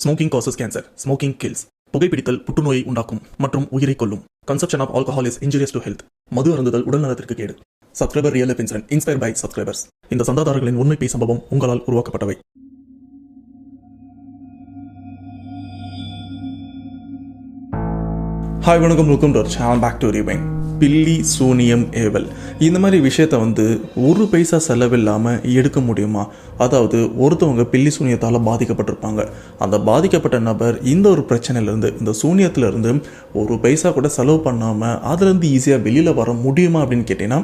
Smoking causes cancer. Smoking kills. புகைப்பிடித்தல் புற்றுநோயை உண்டாக்கும் மற்றும் உயிரை கொல்லும். Consumption of alcohol is injurious to health. மது அருந்துதல் உடல் நலத்திற்கு கேடு. Subscriber real life incident inspire by subscribers. இந்த சந்தாதாரர்களின் உண்மை பேய் சம்பவம் உங்களால் உருவாக்கப்பட்டவை. ஹாய் வணக்கம், welcome to our channel. Back to rewind. பில்லி சூனியம் ஏவல் இந்த மாதிரி விஷயத்த ஒரு பைசா செலவில்லாமல் எடுக்க முடியுமா? அதாவது ஒருத்தவங்க பில்லி சூனியத்தால் பாதிக்கப்பட்டிருப்பாங்க. அந்த பாதிக்கப்பட்ட நபர் இந்த ஒரு பிரச்சனையிலேருந்து, இந்த சூனியத்திலேருந்து ஒரு பைசா கூட செலவு பண்ணாமல் அதுலேருந்து ஈஸியாக வெளியில் வர முடியுமா அப்படின்னு கேட்டிங்கன்னா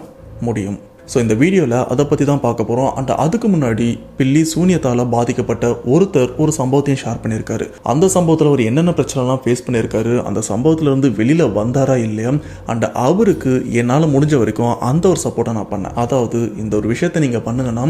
முடியும். ஸோ இந்த வீடியோவில் அதை பற்றி தான் பார்க்க போகிறோம். அண்ட் அதுக்கு முன்னாடி பில்லி சூனியத்தால் பாதிக்கப்பட்ட ஒருத்தர் ஒரு சம்பவத்தையும் ஷேர் பண்ணியிருக்காரு. அந்த சம்பவத்தில் அவர் என்னென்ன பிரச்சனைலாம் ஃபேஸ் பண்ணியிருக்காரு, அந்த சம்பவத்திலேருந்து வெளியில் வந்தாரா இல்லையா, அண்ட் அவருக்கு என்னால் முடிஞ்ச வரைக்கும் அந்த ஒரு சப்போர்ட்டை நான் பண்ணேன். அதாவது இந்த ஒரு விஷயத்தை நீங்கள் பண்ணுங்கன்னா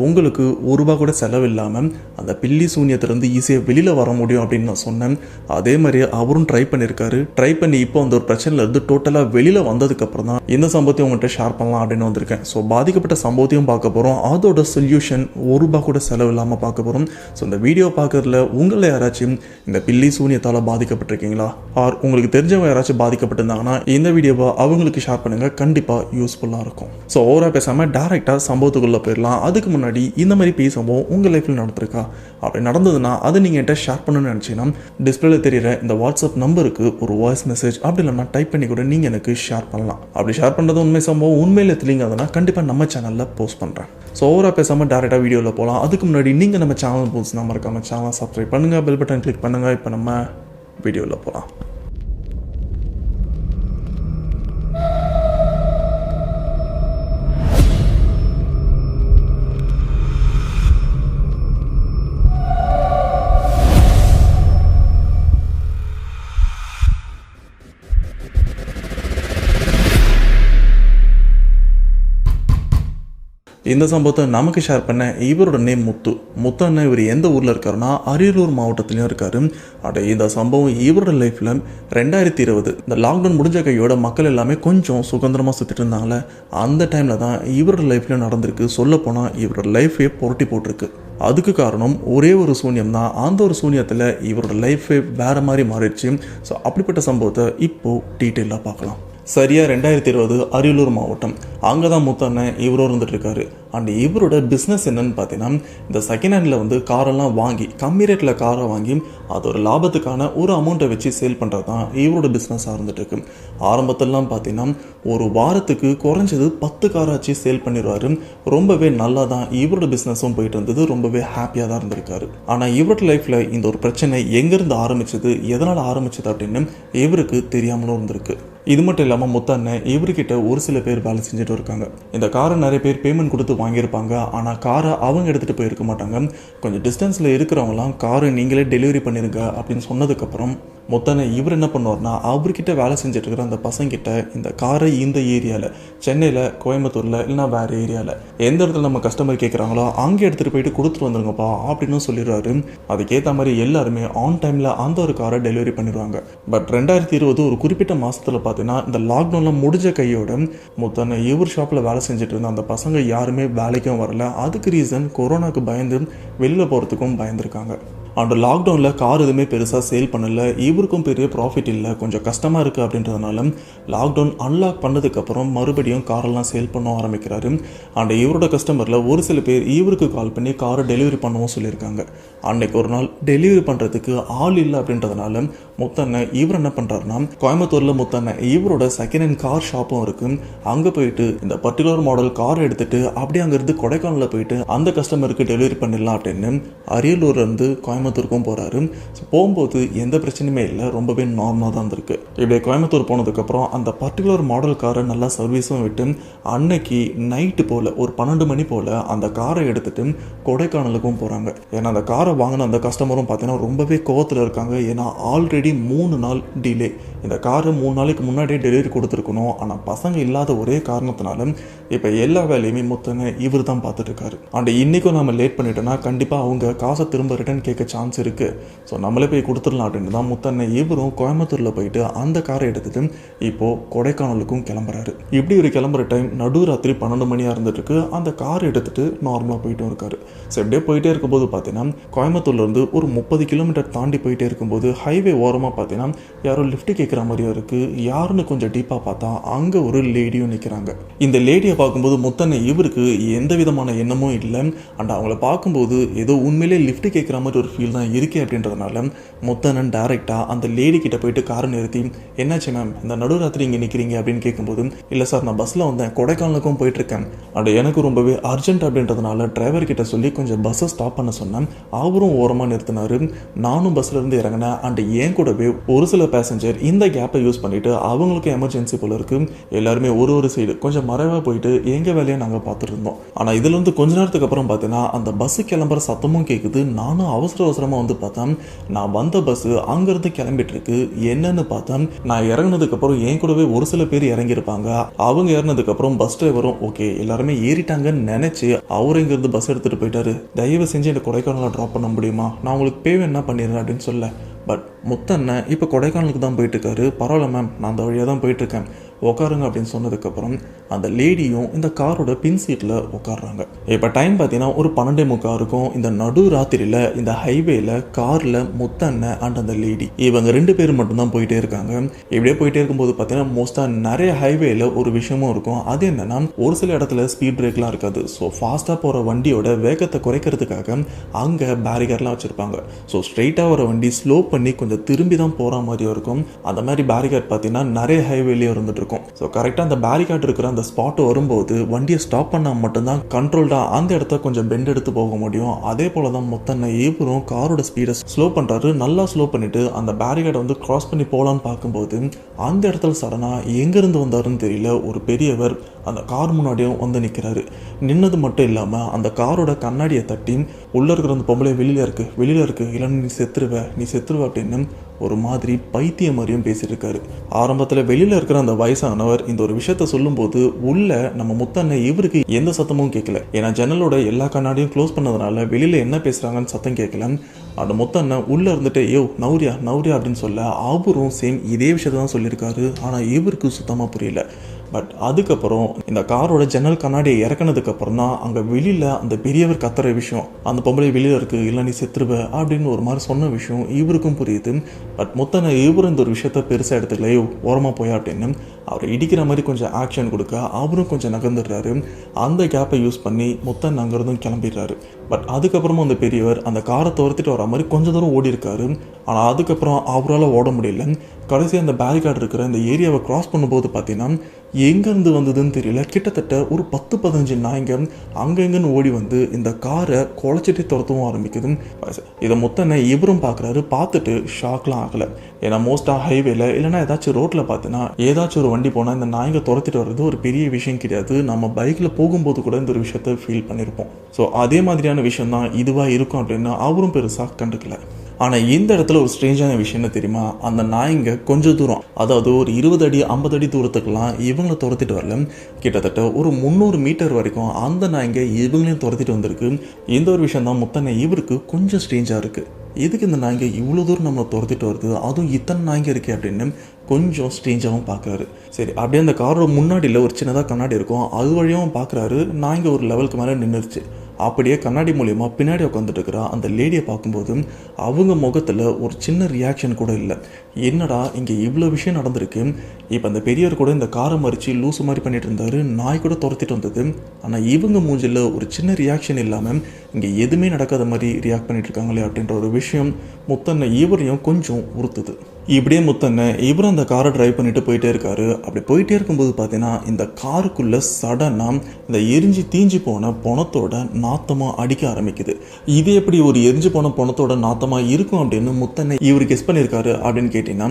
உங்களுக்கு ஒரு ரூபா கூட செலவில்லாமல் அந்த பில்லி சூனியத்திலேருந்து ஈஸியாக வெளியில் வர முடியும் அப்படின்னு நான் சொன்னேன். அதே மாதிரி அவரும் ட்ரை பண்ணியிருக்காரு. ட்ரை பண்ணி இப்போ அந்த ஒரு பிரச்சனையிலேருந்து டோட்டலாக வெளியில் வந்ததுக்கப்புறம் தான் இந்த சம்பவத்தையும் உங்கள்கிட்ட ஷேர் பண்ணலாம் அப்படின்னு வந்திருக்கேன். ஸோ பாதிக்கப்பட்ட சம்பவத்தையும் பார்க்க போகிறோம். அதோட சொல்யூஷன் ஒரு ரூபா கூட செலவு இல்லாமல் பார்க்க போகிறோம். ஸோ இந்த வீடியோ பார்க்கறதுல உங்களை யாராச்சும் இந்த பில்லி சூனியத்தால் பாதிக்கப்பட்டிருக்கீங்களா, ஆர் உங்களுக்கு தெரிஞ்சவங்க யாராச்சும் பாதிக்கப்பட்டிருந்தாங்கன்னா இந்த வீடியோவை அவங்களுக்கு ஷேர் பண்ணுங்கள். கண்டிப்பாக யூஸ்ஃபுல்லாக இருக்கும். ஸோ ஓவராக பேசாமல் டேரெக்டாக சம்பவத்துக்குள்ளே போயிடலாம். அதுக்கு முன்னாடி இந்த மாதிரி பேய் சம்பவம் உங்கள் லைஃப்பில் நடந்திருக்கா? அப்படி நடந்ததுன்னா அதை நீங்கள் என்கிட்ட ஷேர் பண்ணணும்னு நினச்சிங்கன்னா டிஸ்பிளேல தெரியிற இந்த வாட்ஸ்அப் நம்பருக்கு ஒரு வாய்ஸ் மெசேஜ் அப்படி இல்லைனா டைப் பண்ணி கூட நீங்கள் எனக்கு ஷேர் பண்ணலாம். அப்படி ஷேர் பண்ணுறது உண்மை சம்பவம் உண்மையில் தெளிங்காதுன்னா கண்டிப்பாக நம்ம சேனலில் போஸ்ட் பண்ணுறேன். ஸோ ஓவராக பேசாமல் டேரெக்டாக வீடியோவில் போகலாம். அதுக்கு முன்னாடி நீங்கள் நம்ம சேனல் புதுசுனா மறக்காம சேனலை சப்ஸ்கிரைப் பண்ணுங்கள், பெல் பட்டன் கிளிக் பண்ணுங்கள். இப்போ நம்ம வீடியோவில் போகலாம். இந்த சம்பவத்தை நமக்கு ஷேர் பண்ண இவரோட நேம் முத்து அண்ணன். இவர் எந்த ஊரில் இருக்காருன்னா அரியலூர் மாவட்டத்துலையும் இருக்காரு. இந்த சம்பவம் இவரோட லைஃப்பில் 2020 இந்த லாக்டவுன் முடிஞ்ச கையோட மக்கள் எல்லாமே கொஞ்சம் சுதந்திரமாக சுற்றிட்டு இருந்தாங்களே, அந்த டைமில் தான் இவரோட லைஃப்லையும் நடந்திருக்கு. சொல்லப்போனால் இவரோட லைஃபே புரட்டி போட்டிருக்கு. அதுக்கு காரணம் ஒரே ஒரு சூன்யம் தான். அந்த ஒரு சூன்யத்தில் இவரோட லைஃபே வேறு மாதிரி மாறிடுச்சு. ஸோ அப்படிப்பட்ட சம்பவத்தை இப்போது டீட்டெயிலாக பார்க்கலாம். சரியாக 2020 அரியலூர் மாவட்டம், அங்கே தான் முத்தண்ணன் இவரும் இருந்துகிட்ருக்காரு. அண்ட் இவரோட பிஸ்னஸ் என்னன்னு பார்த்தீங்கன்னா, இந்த செகண்ட் ஹேண்டில் காரெல்லாம் வாங்கி கம்மி ரேட்டில் காரை வாங்கி அதோட லாபத்துக்கான ஒரு அமௌண்ட்டை வச்சு சேல் பண்ணுறது தான் இவரோட பிஸ்னஸாக இருந்துகிட்ருக்கு. ஆரம்பத்திலலாம் பார்த்தீங்கன்னா ஒரு வாரத்துக்கு குறைஞ்சது 10 காராச்சு சேல் பண்ணிடுவார். ரொம்பவே நல்லா தான் இவரோட பிஸ்னஸும் போயிட்டு இருந்தது. ரொம்பவே ஹாப்பியாக தான் இருந்திருக்காரு. ஆனால் இவரோட லைஃப்பில் இந்த ஒரு பிரச்சனை எங்கேருந்து ஆரம்பிச்சது, எதனால் ஆரம்பிச்சது அப்படின்னு இவருக்கு தெரியாமலும் இருந்திருக்கு. இது மட்டும் இல்லாமல் முத்தண்ணன் இவர்கிட்ட ஒரு சில பேர் வேலை செஞ்சுட்டு இருக்காங்க. இந்த காரை நிறைய பேர் பேமெண்ட் கொடுத்து வாங்கியிருப்பாங்க. ஆனால் காரை அவங்க எடுத்துகிட்டு போயிருக்க மாட்டாங்க. கொஞ்சம் டிஸ்டன்ஸில் இருக்கிறவங்களாம் காரை நீங்களே டெலிவரி பண்ணிடுங்க அப்படின்னு சொன்னதுக்கப்புறம் முத்தண்ணன் இவர் என்ன பண்ணுவார்னா, அவர்கிட்ட வேலை செஞ்சுட்டு இருக்கிற அந்த பசங்கிட்ட இந்த காரை இந்த ஏரியாவில், சென்னையில், கோயம்புத்தூரில் இல்லைனா வேறு ஏரியாவில் எந்த இடத்துல நம்ம கஸ்டமர் கேட்குறாங்களோ அங்கே எடுத்துகிட்டு போயிட்டு கொடுத்துட்டு வந்துருங்கப்பா அப்படின்னு சொல்லிடுறாரு. அதுக்கேற்ற மாதிரி எல்லாருமே ஆன் டைமில் அந்த ஒரு காரை டெலிவரி பண்ணிடுவாங்க. பட் 2020 ஒரு குறிப்பிட்ட மாதத்தில் பார்த்தீங்கன்னா இந்த லாக்டவுனில் முடிஞ்ச கையோட முத்தண்ணன் இவர் ஷாப்பில் வேலை செஞ்சுட்டு இருந்த அந்த பசங்க யாருமே வேலைக்கும் வரல. அதுக்கு ரீசன் கொரோனாக்கு பயந்து வெளியில் போகிறதுக்கும் பயந்துருக்காங்க. அண்ட் லாக்டவுனில் கார் எதுவுமே பெருசாக சேல் பண்ணல. இவருக்கும் பெரிய ப்ராஃபிட் இல்லை, கொஞ்சம் கஷ்டமாக இருக்குது அப்படின்றதுனால லாக்டவுன் அன்லாக் பண்ணதுக்கப்புறம் மறுபடியும் காரெல்லாம் சேல் பண்ண ஆரம்பிக்கிறாரு. அண்ட் இவரோட கஸ்டமரில் ஒரு சில பேர் இவருக்கு கால் பண்ணி காரை டெலிவரி பண்ணவும் சொல்லியிருக்காங்க. அன்னைக்கு ஒரு நாள் டெலிவரி பண்ணுறதுக்கு ஆள் இல்லை அப்படின்றதுனால முத்தண்ணன் இவர் என்ன பண்ணுறாருனா, கோயம்புத்தூரில் முத்தண்ணன் இவரோட செகண்ட் ஹேண்ட் கார் ஷாப்பும் இருக்குது. அங்கே போயிட்டு இந்த பர்டிகுலர் மாடல் கார் எடுத்துகிட்டு அப்படியே அங்கேருந்து கொடைக்கானலில் போயிட்டு அந்த கஸ்டமருக்கு டெலிவரி பண்ணிடலாம் அப்படின்னு அரியலூர்லேருந்து கோயம்புத்தூருக்கும் போகிறாரு. போகும்போது எந்த பிரச்சனையுமே இல்லை, ரொம்பவே நார்மலாக தான் இருந்திருக்கு. இப்படியே கோயம்புத்தூர் போனதுக்கப்புறம் அந்த பர்டிகுலர் மாடல் காரை நல்லா சர்வீஸும் விட்டு அன்னைக்கு நைட்டு போல் ஒரு 12 மணி போல் அந்த காரை எடுத்துகிட்டு கொடைக்கானலுக்கும் போகிறாங்க. ஏன்னா அந்த காரை வாங்கின அந்த கஸ்டமரும் பார்த்தீங்கன்னா ரொம்பவே கோவத்தில் இருக்காங்க. ஏன்னா ஆல்ரெடி ஆல்ரெடி 3 நாள் டிலே. இந்த காரை 3 நாளைக்கு முன்னாடியே டெலிவரி கொடுத்துருக்கணும். ஆனால் பசங்க இல்லாத ஒரே காரணத்தினால இப்போ எல்லா வேலையுமே முத்தனை இவர் தான் பார்த்துட்டு இருக்காரு. அண்ட் இன்றைக்கும் நம்ம லேட் பண்ணிட்டோன்னா கண்டிப்பாக அவங்க காசை திரும்ப ரிட்டர்ன் கேட்க சான்ஸ் இருக்குது. ஸோ நம்மளே போய் கொடுத்துடலாம் அப்படின்னு தான் முத்தனை இவரும் கோயம்புத்தூரில் போயிட்டு அந்த காரை எடுத்துகிட்டு இப்போது கொடைக்கானலுக்கும் கிளம்புறாரு. இப்படி ஒரு கிளம்புற டைம் நடுராத்திரி 12 மணியாக இருந்துட்டுருக்கு. அந்த கார் எடுத்துகிட்டு நார்மலாக போயிட்டும் இருக்காரு. ஸோ இப்படியே போயிட்டே இருக்கும்போது பார்த்தீங்கன்னா கோயம்புத்தூர்லேருந்து ஒரு 30 கிலோமீட்டர் தாண்டி போயிட்டே இருக்கும்போது ஹைவே ஓரமாக பார்த்தீங்கன்னா யாரோ லிஃப்ட் கேட்குற மாதிரியும் இருக்குது. யாருன்னு கொஞ்சம் டீப்பாக பார்த்தா அங்கே ஒரு லேடியும் நிற்கிறாங்க. இந்த லேடியை பார்க்கும்போது முத்தனை இவருக்கு எந்த விதமான எண்ணமும் இல்லை. அண்ட் அவங்கள பார்க்கும்போது ஏதோ உண்மையிலே லிஃப்ட் கேட்குற மாதிரி ஒரு ஃபீல் தான் இருக்கே அப்படின்றதுனால முத்தனன் டைரெக்டாக அந்த லேடி கிட்ட போயிட்டு காரை நிறுத்தி, என்னாச்சு மேம் இந்த நடுராத்திரி இங்கே நிற்கிறீங்க அப்படின்னு கேட்கும்போது, இல்லை சார் நான் பஸ்ஸில் வந்தேன், கொடைக்கானலுக்கும் போயிட்டுருக்கேன், அண்ட் எனக்கு ரொம்பவே அர்ஜென்ட் அப்படின்றதுனால டிரைவர் கிட்ட சொல்லி கொஞ்சம் பஸ்ஸை ஸ்டாப் பண்ண சொன்னேன். அவரும் ஓரமாக நிறுத்தினார். நானும் பஸ்ஸில் இருந்து இறங்கினேன். அண்ட் ஏன் கூடவே ஒரு சில பேசஞ்சர் இந்த கேப்பை யூஸ் பண்ணிட்டு அவங்களுக்கு எமர்ஜென்சி போல இருக்கு, எல்லாருமே ஒரு சைடு கொஞ்சம் மறைவாக போயிட்டு எங்கள் வேலையை நாங்கள் பார்த்துட்டு இருந்தோம். ஆனால் இதில் வந்து கொஞ்ச நேரத்துக்கு அப்புறம் பார்த்தீங்கன்னா அந்த பஸ்ஸு கிளம்புற சத்தமும் கேட்குது. நானும் அவசரமாக வந்து பார்த்தேன். நான் வந்த பஸ்ஸு அங்கேருந்து கிளம்பிட்டு இருக்கு. என்னன்னு பார்த்தேன், நான் இறங்கினதுக்கப்புறம் என் கூடவே ஒரு சில பேர் இறங்கியிருப்பாங்க. அவங்க இறங்கினதுக்கப்புறம் பஸ் டிரைவரும் ஓகே எல்லாருமே ஏறிட்டாங்கன்னு நினச்சி அவர் இங்கேருந்து பஸ் எடுத்துகிட்டு போயிட்டாரு. தயவு செஞ்சு என்னை கொடைக்கானலில் ட்ராப் பண்ண முடியுமா, நான் உங்களுக்கு பே என்ன பண்ணிடுறேன் அப்படின்னு சொல்ல. பட் முத்தண்ணன் இப்போ கொடைக்கானலுக்கு தான் போயிட்டுருக்காரு. பரவாயில்ல மேம் நான் அந்த வழியாக தான் போயிட்டுருக்கேன், உட்காருங்க அப்படின்னு சொன்னதுக்கப்புறம் அந்த லேடியும் இந்த காரோட பின் சீட்டில் உட்காடுறாங்க. இப்போ டைம் பார்த்தீங்கன்னா ஒரு 12:45 இருக்கும். இந்த நடு ராத்திரியில் இந்த ஹைவேல காரில் முத்தண்ணன் அண்ட் அந்த லேடி இவங்க 2 பேர் மட்டும்தான் போயிட்டே இருக்காங்க. இப்படியே போயிட்டே இருக்கும்போது பார்த்தீங்கன்னா மோஸ்ட்டாக நிறைய ஹைவேல ஒரு விஷயமும் இருக்கும். அது என்னன்னா ஒரு சில இடத்துல ஸ்பீட் பிரேக்லாம் இருக்காது. ஸோ ஃபாஸ்ட்டாக போகிற வண்டியோட வேகத்தை குறைக்கிறதுக்காக அங்கே பேரிகேட்லாம் வச்சுருப்பாங்க. ஸோ ஸ்ட்ரெயிட்டாக வர வண்டி ஸ்லோ பண்ணி கொஞ்சம் திரும்பி தான் போகிற மாதிரியும் இருக்கும். அந்த மாதிரி பேரிகேட் பார்த்தீங்கன்னா நிறைய ஹைவேலேயும் இருந்துட்டு இருக்கும். ஸோ கரெக்டாக அந்த பேரிகேட் இருக்கிற அந்த ஸ்பாட் வரும்போது வண்டியை ஸ்டாப் பண்ணால் மட்டும்தான் கண்ட்ரோல்டாக அந்த இடத்த கொஞ்சம் பெண்ட் எடுத்து போக முடியும். அதே போல தான் முத்தண்ணன் இவரும் காரோட ஸ்பீடை ஸ்லோ பண்ணுறாரு. நல்லா ஸ்லோ பண்ணிட்டு அந்த பேரிகேடை வந்து கிராஸ் பண்ணி போகலான்னு பார்க்கும்போது அந்த இடத்துல சடனாக எங்கேருந்து வந்தாருன்னு தெரியல ஒரு பெரியவர் அந்த கார் முன்னாடியும் வந்து நிற்கிறாரு. நின்னது மட்டும் இல்லாமல் அந்த காரோட கண்ணாடியை தட்டி உள்ளே இருக்கிற அந்த பொம்பளை வெளியில் இருக்குது இல்லைன்னு நீ செத்துருவ அப்படின்னு ஒரு மாதிரி பைத்திய மாதிரியும் பேசியிருக்காரு. ஆரம்பத்தில் வெளியில் இருக்கிற அந்த வயசானவர் இந்த ஒரு விஷயத்த சொல்லும்போது உள்ள நம்ம முத்தண்ணன் இவருக்கு எந்த சத்தமும் கேட்கல. ஏன்னா ஜன்னலோட எல்லா கண்ணாடியும் க்ளோஸ் பண்ணதுனால வெளியில் என்ன பேசுகிறாங்கன்னு சத்தம் கேட்கல. அந்த முத்தண்ணன் உள்ளே இருந்துட்டு நௌரியா அப்படின்னு சொல்ல அவரும் சேம் இதே விஷயத்த தான் சொல்லியிருக்காரு. ஆனால் இவருக்கு சுத்தமாக புரியல. பட் அதுக்கப்புறம் இந்த காரோட ஜன்னல் கண்ணாடியை இறக்குனதுக்கப்புறம் தான் அங்கே வெளியில் அந்த பெரியவர் கத்துற விஷயம், அந்த பொம்பளை வெளியில் இருக்குது இல்லை நீ செத்துருவ அப்படின்னு ஒரு மாதிரி சொன்ன விஷயம் இவருக்கும் புரியுது. பட் முத்தனை இவரும் இந்த ஒரு விஷயத்த பெருசாக எடுத்துக்கல, ஓரமாக போயா அப்படின்னு அவரை இடிக்கிற மாதிரி கொஞ்சம் ஆக்ஷன் கொடுக்க அவரும் கொஞ்சம் நகர்ந்துடுறாரு. அந்த கேப்பை யூஸ் பண்ணி முத்தன் அங்கேருந்தும் கிளம்பிடுறாரு. பட் அதுக்கப்புறமும் அந்த பெரியவர் அந்த காரை துரத்திட்டு வர மாதிரி கொஞ்சம் தூரம் ஓடி இருக்காரு. ஆனால் அதுக்கப்புறம் அவரால் ஓட முடியல. கடைசி அந்த பேரிகார்டு இருக்கிற இந்த ஏரியாவை கிராஸ் பண்ணும்போது பார்த்தீங்கன்னா எங்கேருந்து வந்ததுன்னு தெரியல, கிட்டத்தட்ட ஒரு 10-15 நாய்ங்க அங்கெங்கன்னு ஓடி வந்து இந்த காரை குலைச்சிட்டு துரத்தவும் ஆரம்பிக்குது. இதை முத்தனை இவரும் பார்க்குறாரு. பார்த்துட்டு ஷாக்லாம் ஆகலை. ஏன்னா மோஸ்ட்டாக ஹைவேல இல்லைனா ஏதாச்சும் ரோட்டில் பார்த்தீங்கன்னா ஏதாச்சும் ஒரு வண்டி போனால் இந்த நாய்ங்க துரத்திட்டு வர்றது ஒரு பெரிய விஷயம் கிடையாது. நம்ம பைக்கில் போகும்போது கூட இந்த ஒரு விஷயத்த ஃபீல் பண்ணியிருப்போம். ஸோ அதே மாதிரியான விஷயம் தான் இதுவாக இருக்கும் அப்படின்னு அவரும் பெருசாக கண்டுக்கல. ஆனால் இந்த இடத்துல ஒரு ஸ்ட்ரேஞ்சான விஷயம் என்ன தெரியுமா, அந்த நாய்ங்க கொஞ்சம் தூரம், அதாவது ஒரு 20 அடி 50 அடி தூரத்துக்கெல்லாம் இவங்களை துரத்திட்டு வரல, கிட்டத்தட்ட ஒரு 300 மீட்டர் வரைக்கும் அந்த நாய்ங்க இவங்களையும் துரத்திட்டு வந்திருக்கு. இந்த ஒரு விஷயம் தான் முத்தனை இவருக்கு கொஞ்சம் ஸ்ட்ரேஞ்சாக இருக்குது. எதுக்கு இந்த நாய்ங்க இவ்வளோ தூரம் நம்மளை துரத்திட்டு வருது, அதுவும் இத்தனை நாய்ங்க இருக்கே அப்படின்னு கொஞ்சம் ஸ்ட்ரேஞ்சாகவும் பார்க்குறாரு. சரி அப்படியே அந்த காரோட முன்னாடியில் ஒரு சின்னதாக கண்ணாடி இருக்கும், அது வழியாகவும் பார்க்குறாரு. நாய்ங்க ஒரு லெவலுக்கு மேலே நின்றுச்சு. அப்படியே கண்ணாடி மூலியமாக பின்னாடி உட்காந்துட்டு இருக்கிற அந்த லேடியை பார்க்கும்போது அவங்க முகத்தில் ஒரு சின்ன ரியாக்ஷன் கூட இல்லை. என்னடா இங்கே இவ்வளோ விஷயம் நடந்திருக்கு, இப்போ அந்த பெரியவர் கூட இந்த காரை மறித்து லூசு மாதிரி பண்ணிட்டு இருந்தாரு, நாய் கூட துரத்திட்டு வந்தது, ஆனால் இவங்க மூஞ்சில் ஒரு சின்ன ரியாக்ஷன் இல்லாமல் இங்கே எதுவுமே நடக்காத மாதிரி ரியாக்ட் பண்ணிட்டு இருக்காங்களே அப்படின்ற ஒரு விஷயம் முத்தனை இவரையும் கொஞ்சம் உறுத்துது. இப்படியே முத்தனை இவரும் அந்த காரை டிரைவ் பண்ணிட்டு போயிட்டே இருக்காரு. அப்படி போயிட்டே இருக்கும்போது பார்த்தீங்கன்னா இந்த காருக்குள்ள சடனாக இந்த எரிஞ்சு தீஞ்சு போன பணத்தோட நாத்தமாக அடிக்க ஆரம்பிக்குது. இது எப்படி ஒரு எரிஞ்சு போன பணத்தோட நாத்தமாக இருக்கும் அப்படின்னு முத்தனை இவர் கெஸ் பண்ணியிருக்காரு அப்படின்னு கேட்டீங்கன்னா,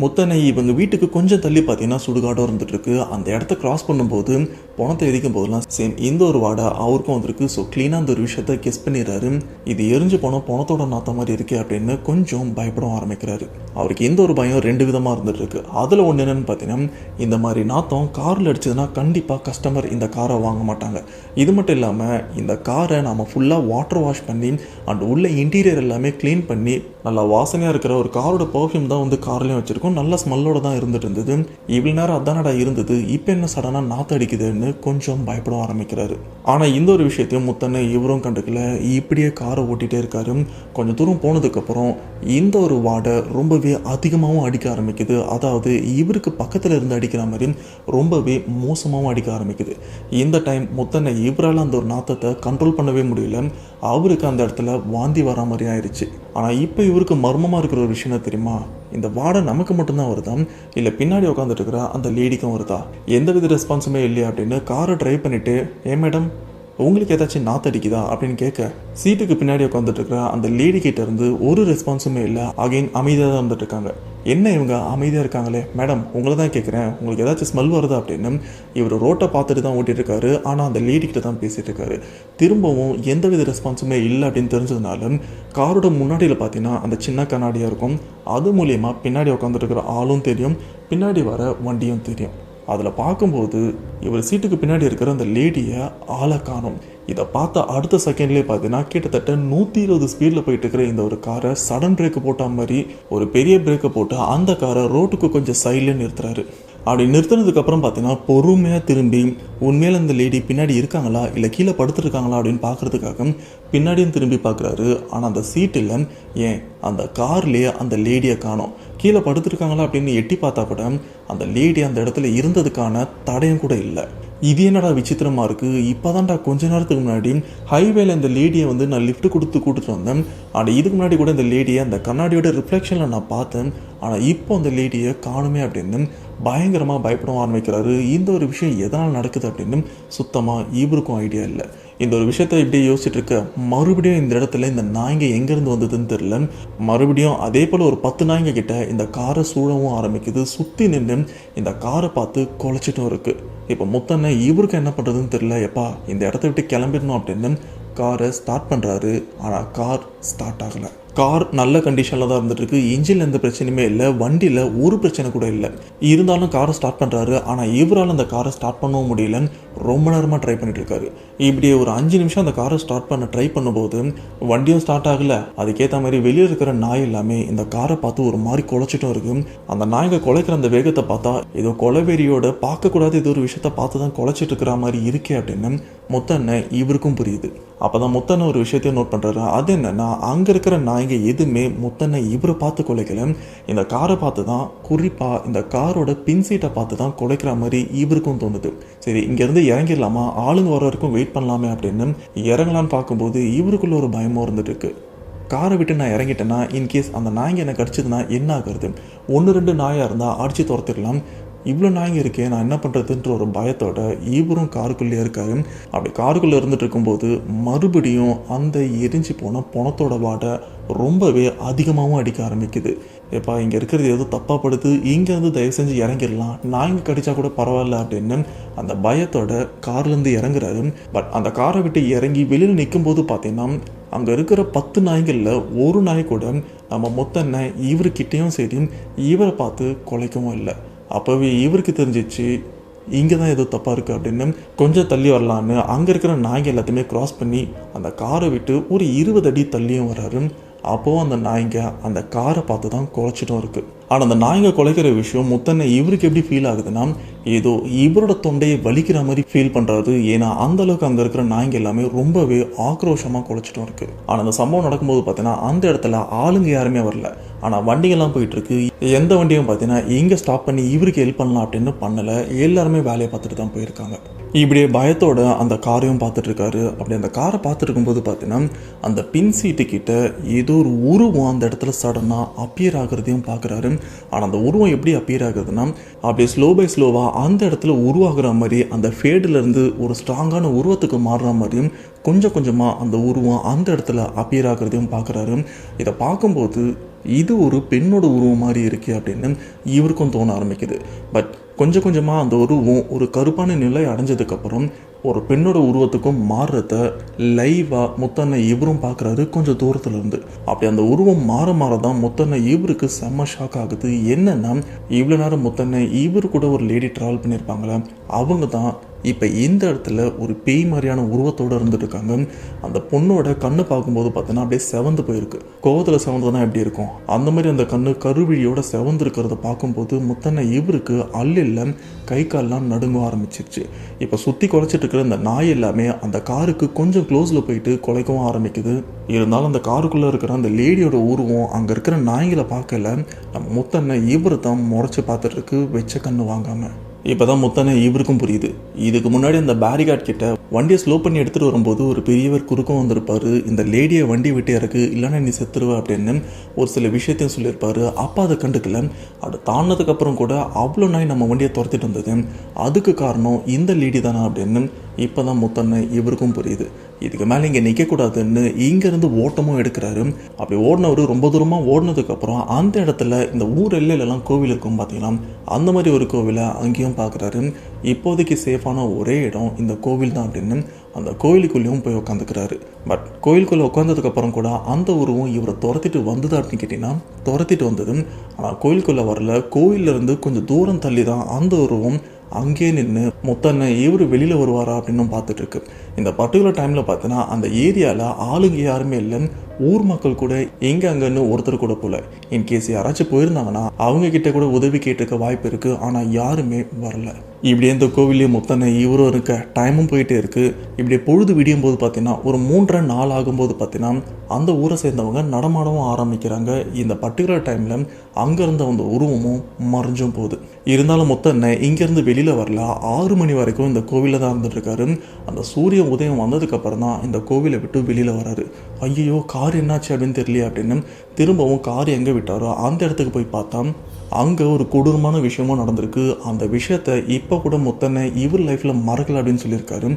முத்தனை இவங்க வீட்டுக்கு கொஞ்சம் தள்ளி பார்த்தீங்கன்னா சுடுகாடும் இருந்துட்டு இருக்கு. அந்த இடத்த கிராஸ் பண்ணும்போது பணத்தை எரிக்கும் போதெல்லாம் சேம் இந்த ஒரு வாடை அவருக்கும் வந்திருக்கு. ஸோ க்ளீனாக அந்த ஒரு விஷயத்த கெஸ் பண்ணிடுறாரு. இது எரிஞ்சு போனால் பணத்தோட நாத்த மாதிரி இருக்கே அப்படின்னு கொஞ்சம் பயப்பட ஆரம்பிக்கிறாரு. அவருக்கு இந்த ஒரு பயம் 2 விதமாக இருந்துட்டு இருக்கு. அதில் ஒன்று என்னன்னு பார்த்தீங்கன்னா, இந்த மாதிரி நாத்தம் காரில் அடிச்சதுன்னா கண்டிப்பாக கஸ்டமர் இந்த காரை வாங்க மாட்டாங்க. இது மட்டும் இல்லாமல் இந்த காரை நம்ம ஃபுல்லாக வாட்டர் வாஷ் பண்ணி அண்ட் உள்ள இன்டீரியர் எல்லாமே க்ளீன் பண்ணி நல்லா வாசனையாக இருக்கிற ஒரு காரோட பர்ஃப்யூம் தான் வந்து கார்லேயும் வச்சுருக்கோம். நல்ல ஸ்மெல்லோட தான் இருந்துட்டு இருந்தது. இவ்வளோ நேரம் அதானடா இருந்தது, இப்போ என்ன சடனாக நாற்று அடிக்குதுன்னு கொஞ்சம் பயப்பட ஆரம்பிக்கிறாரு. ஆனால் இந்த ஒரு விஷயத்தையும் முத்தனை இவரும் கண்டுக்கல. இப்படியே காரை ஓட்டிகிட்டே இருக்காரு. கொஞ்சம் தூரம் போனதுக்கப்புறம் இந்த ஒரு வாடை ரொம்பவே அதிகமாகவும் அடிக்க ஆரம்பிக்குது. அதாவது இவருக்கு பக்கத்தில் இருந்து அடிக்கிற மாதிரி ரொம்பவே மோசமாகவும் அடிக்க ஆரம்பிக்குது. இந்த டைம் முத்தனை இவரால் அந்த ஒரு நாத்தத்தை கண்ட்ரோல் பண்ணவே முடியல. அவருக்கு அந்த இடத்துல வாந்தி வர மாதிரி ஆயிடுச்சு. ஆனால் இப்போ இவருக்கு மர்மமாக இருக்கிற ஒரு விஷயம் தெரியுமா, இந்த வாடை நமக்கு மட்டும்தான் வருதா இல்லை பின்னாடி உட்காந்துட்டு இருக்கிற அந்த லேடிக்கும் வருதா? எந்தவித ரெஸ்பான்ஸுமே இல்லையா அப்படின்னு காரை ட்ரைவ் பண்ணிவிட்டு, ஏன் மேடம் உங்களுக்கு ஏதாச்சும் நாத்தடிக்குதா அப்படின்னு கேட்க, சீட்டுக்கு பின்னாடி உட்காந்துட்டு இருக்கிற அந்த லேடி கிட்ட இருந்து ஒரு ரெஸ்பான்ஸுமே இல்லை. அகைன் அமைதியாக தான் இருந்துட்டு இருக்காங்க. என்ன இவங்க அமைதியாக இருக்காங்களே, மேடம் உங்களை தான் கேட்குறேன், உங்களுக்கு ஏதாச்சும் ஸ்மெல் வருதா அப்படின்னு. இவர் ரோட்டை பார்த்துட்டு தான் ஓட்டிட்டு இருக்காரு. ஆனால் அந்த லேடி கிட்ட தான் பேசிட்டு இருக்காரு. திரும்பவும் எந்தவித ரெஸ்பான்ஸுமே இல்லை அப்படின்னு தெரிஞ்சதுனால காரோட முன்னாடியில் பார்த்தீங்கன்னா அந்த சின்ன கண்ணாடியாக இருக்கும். அது மூலியமாக பின்னாடி உட்காந்துட்டு இருக்கிற ஆளும் தெரியும், பின்னாடி வர வண்டியும் தெரியும். அதில் பார்க்கும்போது இவர் சீட்டுக்கு பின்னாடி இருக்கிற அந்த லேடியை ஆளை காணும். இதை பார்த்த அடுத்த செகண்ட்லேயே பார்த்தீங்கன்னா கிட்டத்தட்ட 120 ஸ்பீடில் போயிட்டு இருக்கிற இந்த ஒரு காரை சடன் பிரேக்கு போட்ட மாதிரி ஒரு பெரிய பிரேக்கை போட்டு அந்த காரை ரோட்டுக்கு கொஞ்சம் சைடில் நிறுத்துறாரு. அப்படி நிறுத்தினதுக்கப்புறம் பார்த்தீங்கன்னா பொறுமையாக திரும்பி உண்மையில அந்த லேடி பின்னாடி இருக்காங்களா இல்லை கீழே படுத்துருக்காங்களா அப்படின்னு பார்க்குறதுக்காக பின்னாடியும் திரும்பி பார்க்குறாரு. ஆனால் அந்த சீட்டில் ஏன் அந்த கார்லேயே அந்த லேடியை காணோம். கீழே படுத்துருக்காங்களா அப்படின்னு எட்டி பார்த்தா கூட அந்த லேடி அந்த இடத்துல இருந்ததுக்கான தடயம் கூட இல்லை. இது என்னடா விசித்திரமாக இருக்குது, இப்போ தான்டா கொஞ்ச நேரத்துக்கு முன்னாடி ஹைவேல இந்த லேடியை வந்து நான் லிஃப்ட் கொடுத்து கூட்டிட்டு வந்தேன். ஆனால் இதுக்கு முன்னாடி கூட இந்த லேடியை அந்த கண்ணாடியோட ரிஃப்ளெக்ஷனில் நான் பார்த்தேன். ஆனால் இப்போ அந்த லேடியை காணுமே அப்படின்னு பயங்கரமாக பயப்பட ஆரம்பிக்கிறாரு. இந்த ஒரு விஷயம் எதனால் நடக்குது அப்படின்னு சுத்தமாக இவருக்கும் ஐடியா இல்லை. இந்த ஒரு விஷயத்த இப்படியே யோசிச்சுட்டு இருக்க மறுபடியும் இந்த இடத்துல இந்த நாய்ங்க எங்கேருந்து வந்ததுன்னு தெரியல. மறுபடியும் அதே போல் ஒரு 10 நாய்ங்க கிட்ட இந்த காரை சூழவும் ஆரம்பிக்குது. சுற்றி நின்று இந்த காரை பார்த்து குலைச்சிட்டும் இருக்கு. இப்போ முத்தனை இவருக்கு என்ன பண்ணுறதுன்னு தெரியல. எப்பா இந்த இடத்த விட்டு கிளம்பிடணும் அப்படின்னு காரை ஸ்டார்ட் பண்ணுறாரு. ஆனால் கார் ஸ்டார்ட் ஆகலை. கார் நல்ல கண்டிஷனில் தான் இருந்துகிட்ருக்கு. இன்ஜினில் எந்த பிரச்சனையுமே இல்லை, வண்டியில் ஒரு பிரச்சனை கூட இல்லை. இருந்தாலும் காரை ஸ்டார்ட் பண்ணுறாரு. ஆனால் இவரால் அந்த காரை ஸ்டார்ட் பண்ணவும் முடியல. ரொம்ப நேரமாக ட்ரை பண்ணிட்டு இருக்காரு. இப்படியே ஒரு 5 நிமிஷம் அந்த காரை ஸ்டார்ட் பண்ண ட்ரை பண்ணும்போது வண்டியும் ஸ்டார்ட் ஆகலை. அதுக்கேற்ற மாதிரி வெளியே இருக்கிற நாய் எல்லாமே இந்த காரை பார்த்து ஒரு மாதிரி குலைச்சிட்டும் இருக்கு. அந்த நாய்ங்க குலைக்கிற அந்த வேகத்தை பார்த்தா ஏதோ கொலைவெறியோட பார்க்கக்கூடாது ஏதோ ஒரு விஷயத்த பார்த்து தான் குலைச்சிட்டு இருக்கிற மாதிரி இருக்கே அப்படின்னு முத்தனை இவருக்கும் புரியுது. அப்போ தான் முத்தனை ஒரு விஷயத்தையும் நோட் பண்ணுறாரு. அது என்னன்னா, அங்கே இருக்கிற நாய்ங்க எதுவுமே முத்தனை இவரை பார்த்து குலைக்கல, இந்த காரை பார்த்து தான், குறிப்பாக இந்த காரோட பின் சீட்டை பார்த்து தான் குலைக்கிற மாதிரி இவருக்கும் தோணுது. சரி இங்கேருந்து இறங்கிடலாமா, ஆளுங்க வர வரைக்கும் வெயிட் பண்ணலாமே அப்படின்னு இறங்கலான்னு பார்க்கும்போது இவருக்குள்ள ஒரு பயமும் இருந்துட்டு இருக்கு. காரை விட்டு நான் இறங்கிட்டேன்னா இன்கேஸ் அந்த நாய்ங்க எனக்கு கடிச்சதுன்னா என்ன ஆகுறது? 1-2 நாயாக இருந்தால் அடித்து துரத்திடலாம். இவ்வளோ நாய்ங்க இருக்கே, நான் என்ன பண்ணுறதுன்ற ஒரு பயத்தோட இவரும் காருக்குள்ளேயே இருக்காரு. அப்படி காருக்குள்ளே இருந்துட்டு இருக்கும்போது மறுபடியும் அந்த எரிஞ்சு போன பணத்தோட வாடை ரொம்பவே அதிகமாகவும் அடிக்க ஆரம்பிக்குது. எப்பா இங்கே இருக்கிறது ஏதோ தப்பாக படுது, இங்கேருந்து தயவு செஞ்சு இறங்கிடலாம், நாய்ங்க கடிச்சா கூட பரவாயில்ல அப்படின்னு அந்த பயத்தோட கார்லேருந்து இறங்குறாரு. பட் அந்த காரை விட்டு இறங்கி வெளியில் நிற்கும் போது பார்த்தீங்கன்னா அங்கே இருக்கிற 10 நாய்களில் ஒரு நாய் கூட நம்ம முத்தனை இவர்கிட்டையும் சரி இவரை பார்த்து குலைக்கவும் இல்லை. அப்போவே இவருக்கு தெரிஞ்சிச்சு இங்கே தான் ஏதோ தப்பாக இருக்குது அப்படின்னு கொஞ்சம் தள்ளி வரலான்னு அங்கே இருக்கிற நாய்ங்க எல்லாத்தையுமே க்ராஸ் பண்ணி அந்த காரை விட்டு ஒரு 20 அடி தள்ளியும் வராரு. அப்போது அந்த நாய்ங்க அந்த காரை பார்த்து தான் குலைச்சிட்டும் இருக்குது. ஆனால் அந்த நாய்ங்க குலைக்கிற விஷயம் முத்தனை இவருக்கு எப்படி ஃபீல் ஆகுதுன்னா ஏதோ இவரோட தொண்டையை வலிக்கிற மாதிரி ஃபீல் பண்ணுறாரு. ஏன்னா அந்த அளவுக்கு அங்கே இருக்கிற நாய்ங்க எல்லாமே ரொம்பவே ஆக்ரோஷமாக குலைச்சிட்டும் இருக்குது. ஆனால் அந்த சம்பவம் நடக்கும்போது பார்த்தீங்கன்னா அந்த இடத்துல ஆளுங்க யாருமே வரல. ஆனால் வண்டிகள்லாம் போயிட்டுருக்கு. எந்த வண்டியும் பார்த்தீங்கன்னா இங்கே ஸ்டாப் பண்ணி இவருக்கு ஹெல்ப் பண்ணலாம் அப்படின்னு பண்ணலை. எல்லாருமே வேலையை பார்த்துட்டு தான் போயிருக்காங்க. இப்படியே பயத்தோட அந்த காரையும் பார்த்துட்டு இருக்காரு. அப்படி அந்த காரை பார்த்துட்டு இருக்கும்போது பார்த்தீங்கன்னா அந்த பின் சீட்டு கிட்ட ஏதோ ஒரு உருவம் அந்த இடத்துல சடனாக அப்பியர் ஆகுறதையும் பார்க்குறாரு. ஆனால் அந்த உருவம் எப்படி அப்பியர் ஆகுதுன்னா அப்படியே ஸ்லோ பை ஸ்லோவாக அந்த இடத்துல உருவாகிற மாதிரி அந்த ஃபேட்லேருந்து ஒரு ஸ்ட்ராங்கான உருவத்துக்கு மாறுற மாதிரியும் கொஞ்சம் கொஞ்சமாக அந்த உருவம் அந்த இடத்துல அப்பியர் ஆகுறதையும் பார்க்குறாரு. இதை பார்க்கும்போது இது ஒரு பெண்ணோட உருவம் மாதிரி இருக்கே அப்படின்னு இவருக்கும் தோண ஆரம்பிக்குது. பட் கொஞ்சம் கொஞ்சமாக அந்த உருவம் ஒரு கருப்பான நிலை அடைஞ்சதுக்கப்புறம் ஒரு பெண்ணோட உருவத்துக்கும் மாறுறத லைவாக முத்தண்ணன் இவரும் பார்க்குறாரு கொஞ்சம் தூரத்தில் இருந்து. அப்படி அந்த உருவம் மாற தான் முத்தண்ணன் இவருக்கு செம்ம ஷாக் ஆகுது. என்னன்னா இவ்வளோ நேரம் முத்தண்ணன் இவர் கூட ஒரு லேடி ட்ராவல் பண்ணியிருப்பாங்களே, அவங்க தான் இப்போ இந்த இடத்துல ஒரு பேய் மாதிரியான உருவத்தோடு இருந்துட்டு இருக்காங்க. அந்த பொண்ணோட கண்ணு பார்க்கும்போது பார்த்தோன்னா அப்படியே செவந்து போயிருக்கு. கோவத்தில் செவந்ததுனா எப்படி இருக்கும், அந்த மாதிரி அந்த கண்ணு கருவிழியோட செவந்து இருக்கிறத பார்க்கும்போது முத்தண்ணன் இவருக்கு அல்ல கை கால்லாம் நடுங்க ஆரம்பிச்சிருச்சு. இப்போ சுற்றி குலைச்சிட்டு இருக்கிற இந்த நாய் எல்லாமே அந்த காருக்கு கொஞ்சம் க்ளோஸில் போயிட்டு குலைக்கவும் ஆரம்பிக்குது. இருந்தாலும் அந்த காருக்குள்ளே இருக்கிற அந்த லேடியோட உருவம் அங்கே இருக்கிற நாய்களை பார்க்கல. நம்ம முத்தண்ணன் இவர் தான் முறைச்சி பார்த்துட்டு இருக்கு வெச்ச கண்ணு வாங்காமல். இப்போ தான் முத்தண்ணன் இவருக்கும் புரியுது. இதுக்கு முன்னாடி அந்த பேரிகார்ட் கிட்ட வண்டியை ஸ்லோ பண்ணி எடுத்துகிட்டு வரும்போது ஒரு பெரியவர் குறுக்கம் வந்திருப்பார். இந்த லேடியை வண்டி விட்டு இறக்கு இல்லைன்னா நீ செத்துருவ அப்படின்னு ஒரு சில விஷயத்தையும் சொல்லியிருப்பார். அப்போ அதை கண்டுக்கல. அது தாண்டினதுக்கப்புறம் கூட அவ்வளோ நாய் நம்ம வண்டியை துரத்திட்டு வந்தது, அதுக்கு காரணம் இந்த லேடி தானே அப்படின்னு இப்போ தான் முத்தண்ணன் இவருக்கும் புரியுது. இதுக்கு மேலே இங்கே நிற்கக்கூடாதுன்னு இங்கேருந்து ஓட்டமும் எடுக்கிறாரு. அப்படி ஓடினவர் ரொம்ப தூரமாக ஓடினதுக்கப்புறம் அந்த இடத்துல இந்த ஊர் எல்லையிலலாம் கோவில் இருக்கும் பார்த்தீங்கன்னா, அந்த மாதிரி ஒரு கோவிலை அங்கேயும் பார்க்குறாரு. இப்போதைக்கு சேஃபான ஒரே இடம் இந்த கோவில் தான் அப்படின்னு அந்த கோயிலுக்குள்ளேயும் போய் உட்காந்துக்கிறாரு. பட் கோயிலுக்குள்ளே உட்காந்ததுக்கப்புறம் கூட அந்த உருவம் இவரை துரத்திட்டு வந்தது அப்படின்னு கேட்டிங்கன்னா துரத்திட்டு வந்தது. ஆனால் கோயிலுக்குள்ளே வரல. கோயிலிருந்து கொஞ்சம் தூரம் தள்ளி தான் அந்த உருவம் அங்கேயே நின்று முத்தண்ணன் இவர் வெளியில் வருவாரா அப்படின்னு பார்த்துட்டு இருக்கு. இந்த பர்டிகுலர் டைமில் பார்த்தோன்னா அந்த ஏரியாவில் ஆளுங்க யாருமே இல்லை. ஊர் மக்கள் கூட எங்கே அங்கன்னு ஒருத்தர் கூட போல. இன்கேஸ் யாராச்சும் போயிருந்தாங்கன்னா அவங்க கிட்ட கூட உதவி கேட்டுக்க வாய்ப்பு இருக்குது. ஆனால் யாருமே வரல. இப்படியே இந்த கோவிலே முத்தண்ணன் இவரும் இருக்க டைமும் போயிட்டே இருக்குது. இப்படியே பொழுது விடியும் போது பார்த்தீங்கன்னா ஒரு 3:30 ஆகும்போது பார்த்தீங்கன்னா அந்த ஊரை சேர்ந்தவங்க நடமாடவும் ஆரம்பிக்கிறாங்க. இந்த பர்டிகுலர் டைமில் அங்கே இருந்த அந்த உருவமும் மறைஞ்சும் போகுது. இருந்தாலும் முத்தண்ணன் இங்கேருந்து வெளியில் வரல. 6 மணி வரைக்கும் இந்த கோவிலில் தான் இருந்துட்டுருக்காரு. அந்த சூரிய உதயம் வந்ததுக்கப்புறம் தான் இந்த கோவிலை விட்டு வெளியில் வராரு. ஐயோ கார் என்னாச்சு அப்படின்னு தெரியல அப்படின்னு திரும்பவும் கார் எங்கே விட்டாரோ அந்த இடத்துக்கு போய் பார்த்தா அங்கே ஒரு கொடூரமான விஷயமும் நடந்திருக்கு. அந்த விஷயத்தை இப்போ கூட முத்தண்ணன் இவர் லைஃப்பில் மறக்கல அப்படின்னு சொல்லியிருக்காரு.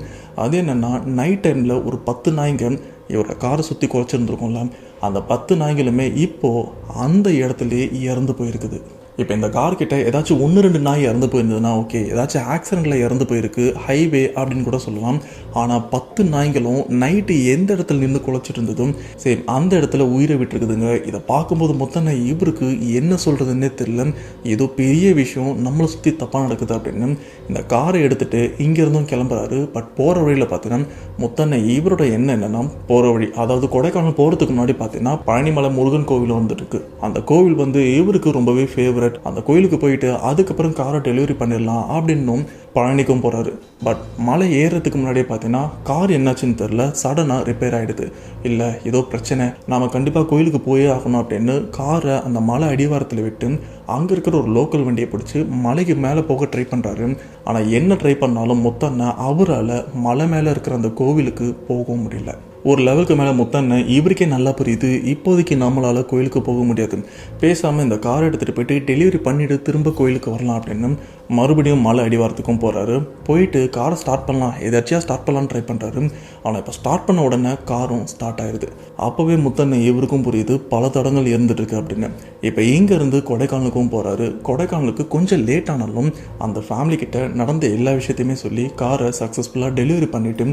அது என்னென்னா நைட் டைமில் ஒரு 10 நாய்ங்க இவரோட காரை சுற்றி குறைச்சிருந்துருக்கோம்ல, அந்த 10 நாய்களுமே இப்போது அந்த இடத்துலையே இறந்து போயிருக்குது. இப்போ இந்த கார்கிட்ட ஏதாச்சும் 1-2 நாய் இறந்து போயிருந்ததுன்னா ஓகே, ஏதாச்சும் ஆக்சிடெண்ட்டில் இறந்து போயிருக்கு, ஹைவே அப்படின்னு கூட சொல்லலாம். ஆனால் 10 நாய்களும் நைட்டு எந்த இடத்துல நின்று குலைச்சிட்டு இருந்ததும் சரி அந்த இடத்துல உயிரை விட்டுருக்குதுங்க. இதை பார்க்கும்போது முத்தண்ணன் இவருக்கு என்ன சொல்கிறதுன்னே தெரியல. ஏதோ பெரிய விஷயம் நம்மளை சுற்றி தப்பாக நடக்குது அப்படின்னு இந்த காரை எடுத்துகிட்டு இங்கேருந்தும் கிளம்புறாரு. பட் போகிற வழியில் பார்த்தீங்கன்னா முத்தண்ணன் இவரோட எண்ணம் என்னென்னா போகிற வழி, அதாவது கொடைக்கானல் போகிறதுக்கு முன்னாடி பார்த்தீங்கன்னா பழனிமலை முருகன் கோவில் வந்துருக்கு. அந்த கோவில் இவருக்கு ரொம்பவே ஃபேவரட். அந்த கோயிலுக்கு போயிட்டு அதுக்கப்புறம் காரை டெலிவரி பண்ணிடலாம் அப்படின்னும் பழனிக்கும் போகிறாரு. பட் மலை ஏறுறதுக்கு முன்னாடியே பார்த்தீங்கன்னா கார் என்னாச்சுன்னு தெரில, சடனாக ரிப்பேர் ஆகிடுது. இல்லை ஏதோ பிரச்சனை, நாம் கண்டிப்பாக கோயிலுக்கு போயே ஆகணும் அப்படின்னு காரை அந்த மலை அடிவாரத்தில் விட்டு அங்கே இருக்கிற ஒரு லோக்கல் வண்டியை பிடிச்சி மலைக்கு மேலே போக ட்ரை பண்ணுறாரு. ஆனால் என்ன ட்ரை பண்ணாலும் முத்தண்ணன் அவரால் மலை மேலே இருக்கிற அந்த கோவிலுக்கு போகவும் முடியல. ஒரு லெவலுக்கு மேலே முத்தண்ணன் இவருக்கே நல்லா புரியுது, இப்போதைக்கு நம்மளால் கோயிலுக்கு போக முடியாது, பேசாமல் இந்த காரை எடுத்துகிட்டு போயிட்டு டெலிவரி பண்ணிவிட்டு திரும்ப கோயிலுக்கு வரலாம் அப்படின்னு மறுபடியும் மலை அடிவாரத்துக்கும் போகிறாரு. போயிட்டு காரை ஸ்டார்ட் பண்ணலாம், எதாச்சியாக ஸ்டார்ட் பண்ணலான்னு ட்ரை பண்ணுறாரு. ஆனால் இப்போ ஸ்டார்ட் பண்ண உடனே காரும் ஸ்டார்ட் ஆயிடுது. அப்போவே முத்தண்ணன் இவருக்கும் புரியுது பல தடங்கள் இருந்துட்டுருக்கு அப்படின்னு. இப்போ இங்கேருந்து கொடைக்கானலுக்கும் போகிறாரு. கொடைக்கானலுக்கு கொஞ்சம் லேட் ஆனாலும் அந்த ஃபேமிலி கிட்ட நடந்த எல்லா விஷயத்தையுமே சொல்லி காரை சக்ஸஸ்ஃபுல்லாக டெலிவரி பண்ணிவிட்டு